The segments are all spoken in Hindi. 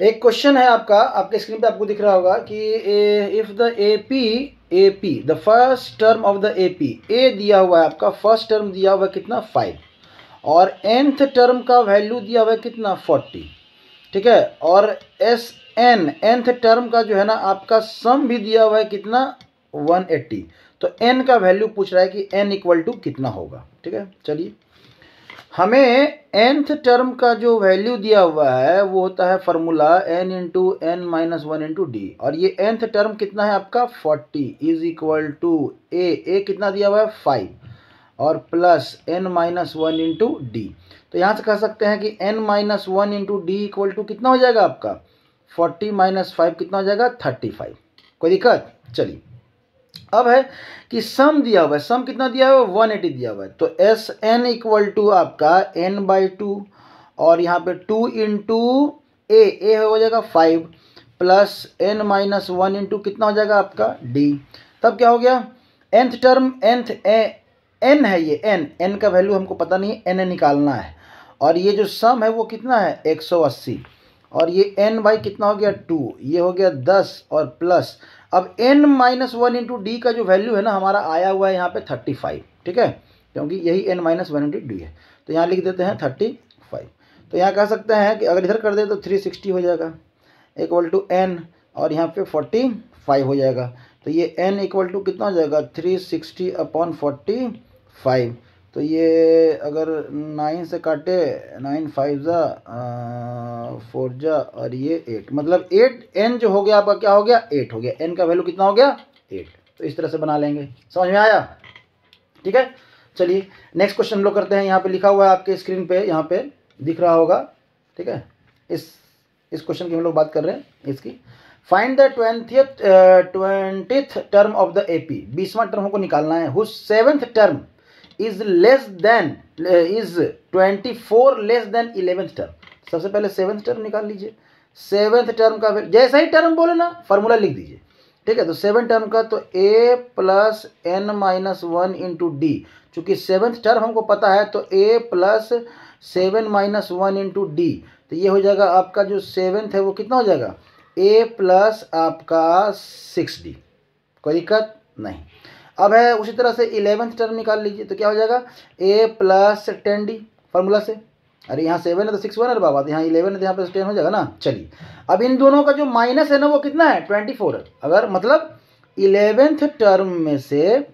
एक क्वेश्चन है आपका, आपके स्क्रीन पे आपको दिख रहा होगा कि if the AP the first term of the AP, a दिया हुआ है आपका, फर्स्ट टर्म दिया हुआ है कितना 5, और nth टर्म का वैल्यू दिया हुआ है कितना 40, ठीक है, और एस एन nth टर्म का जो है ना आपका सम भी दिया हुआ है कितना 180, तो n का वैल्यू पूछ रहा है कि n इक्वल टू कितना होगा। ठीक है, चलिए हमें nth टर्म का जो वैल्यू दिया हुआ है वो होता है formula n into n minus one into d, और ये nth टर्म कितना है आपका 40 इज इक्वल टू ए कितना दिया हुआ है 5 और plus n minus one into d. तो यहाँ से कह सकते हैं कि n minus one into d equal to कितना हो जाएगा आपका 40 माइनस 5 कितना हो जाएगा 35। कोई दिक्कत? चलिए अब है कि सम दिया हुआ है, सम कितना दिया हुआ है 180 दिया हुआ है, तो एस एन इक्वल टू आपका n/2 और यहाँ पे 2 इंटू ए हो जाएगा 5 plus n minus one into कितना हो जाएगा आपका d। तब क्या हो गया nth टर्म nth n है, ये n का वैल्यू हमको पता नहीं है, n निकालना है, और ये जो सम है वो कितना है 180, और ये n बाई कितना हो गया 2, ये हो गया 10 और प्लस अब n minus one into D का जो वैल्यू है ना हमारा आया हुआ है यहाँ पे 35। ठीक है, क्योंकि यही n minus one into D है, तो यहाँ लिख देते हैं 35। तो यहाँ कह सकते हैं कि अगर इधर कर दे तो 360 हो जाएगा इक्वल टू n, और यहाँ पे 45 हो जाएगा, तो ये n इक्वल टू कितना हो जाएगा 360 अपॉन 45। तो ये अगर 9 से काटे 9 5 जा 4 जा और ये 8, मतलब 8n जो हो गया आपका क्या हो गया 8 हो गया, n का वैल्यू कितना हो गया 8। तो इस तरह से बना लेंगे, समझ में आया? ठीक है, चलिए नेक्स्ट क्वेश्चन हम लोग करते हैं। यहाँ पे लिखा हुआ है आपके स्क्रीन पे, यहाँ पे दिख रहा होगा। ठीक है, इस क्वेश्चन की हम लोग बात कर रहे हैं इसकी। Find the 20th term of the AP, 20वां टर्म हमको निकालना है, whose 7th term is 24 less than 11th term. सबसे पहले 7th टर्म निकाल लीजिए। 7th टर्म का जैसा ही टर्म बोले ना फार्मूला लिख दीजिए। ठीक है, तो 7 टर्म का तो a plus n minus one into d, चूँकि 7th टर्म हमको पता है तो a plus 7 minus one into d, तो ये हो जाएगा आपका जो 7th है वो कितना हो जाएगा a प्लस आपका 6d। कोई दिक्कत नहीं। अब है उसी तरह से 11th टर्म निकाल लीजिए, तो क्या हो जाएगा a प्लस 10d फार्मूला से। अरे यहाँ 7 है तो 6 बना बाबा, यहाँ 11 है तो यहाँ पे 10 हो जाएगा ना। चलिए अब इन दोनों का जो माइनस है ना वो कितना है 24 है। अगर मतलब 11th टर्म में से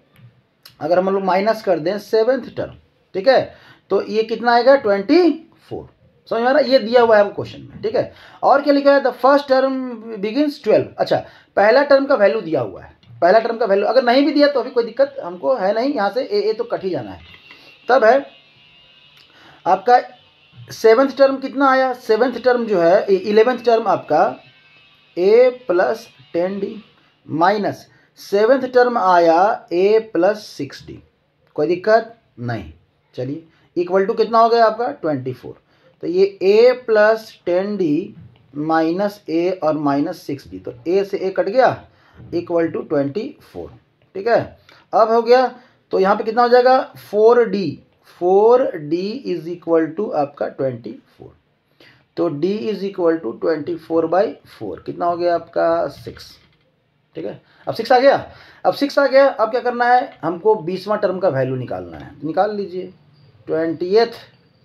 अगर हम लोग माइनस कर दें 7th टर्म, ठीक है, तो ये कितना आएगा 24। समझ में आ रहा है? ये दिया हुआ है आपको क्वेश्चन में। ठीक है, और क्या लिखा है द फर्स्ट टर्म बिगिंस 12। अच्छा, पहला टर्म का वैल्यू दिया हुआ है, पहला टर्म का वैल्यू अगर नहीं भी दिया तो अभी कोई दिक्कत हमको है नहीं, यहाँ से ए तो कट ही जाना है। तब है आपका 7th टर्म कितना आया, 7th टर्म जो है 11th टर्म आपका a plus 10d minus 7th term आया a प्लस 6d। कोई दिक्कत नहीं। चलिए इक्वल टू कितना हो गया आपका 24, तो ये a plus 10d minus a और माइनस 6d, तो a से a कट गया इक्वल टू 24। ठीक है, अब हो गया तो यहाँ पे कितना हो जाएगा 4d इज इक्वल टू आपका 24, तो d इज इक्वल टू 24/4 कितना हो गया आपका 6। ठीक है, अब 6 आ गया, अब 6 आ गया, अब क्या करना है हमको 20वां टर्म का वैल्यू निकालना है। निकाल लीजिए 20th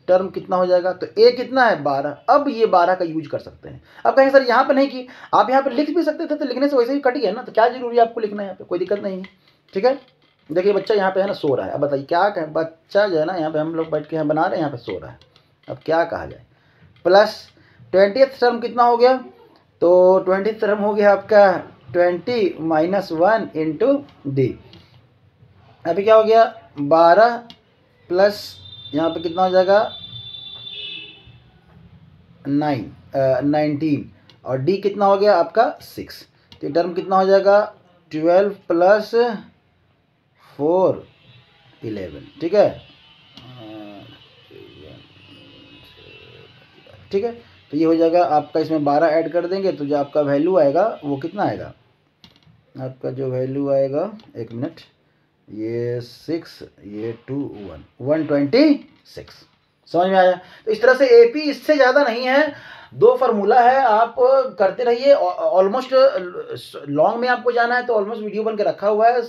टर्म कितना हो जाएगा, तो a कितना है 12। अब ये 12 का यूज कर सकते हैं। अब कहें सर यहाँ पे नहीं कि आप यहाँ पे लिख भी सकते थे, तो लिखने से वैसे ही कट गया ना, तो क्या जरूरी है आपको लिखना है यहाँ पे, कोई दिक्कत नहीं है। ठीक है, देखिए बच्चा यहाँ पे है ना सो रहा है, अब बताइए क्या कहें, बच्चा जो है ना यहाँ पे हम लोग बैठ के यहाँ बना रहे हैं, यहाँ पे सो रहा है, अब क्या कहा जाए। प्लस 20th टर्म कितना हो गया, तो 20th टर्म हो गया आपका 20 माइनस 1 इंटू डी। अभी क्या हो गया 12 प्लस यहाँ पे कितना हो जाएगा 19 और डी कितना हो गया आपका 6, तो टर्म कितना हो जाएगा 12 प्लस 4 11। ठीक है, ठीक है, तो ये हो जाएगा आपका, इसमें 12 ऐड कर देंगे तो जो आपका वैल्यू आएगा वो कितना आएगा आपका, जो वैल्यू आएगा एक मिनट, ये 6 ये 2 1 126। समझ में आया? तो इस तरह से एपी इससे ज़्यादा नहीं है, दो फार्मूला है, आप करते रहिए। ऑलमोस्ट लॉन्ग में आपको जाना है तो ऑलमोस्ट वीडियो बन के रखा हुआ है,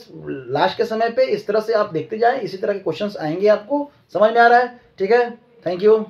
लास्ट के समय पे इस तरह से आप देखते जाएं, इसी तरह के क्वेश्चंस आएंगे आपको। समझ में आ रहा है? ठीक है, थैंक यू।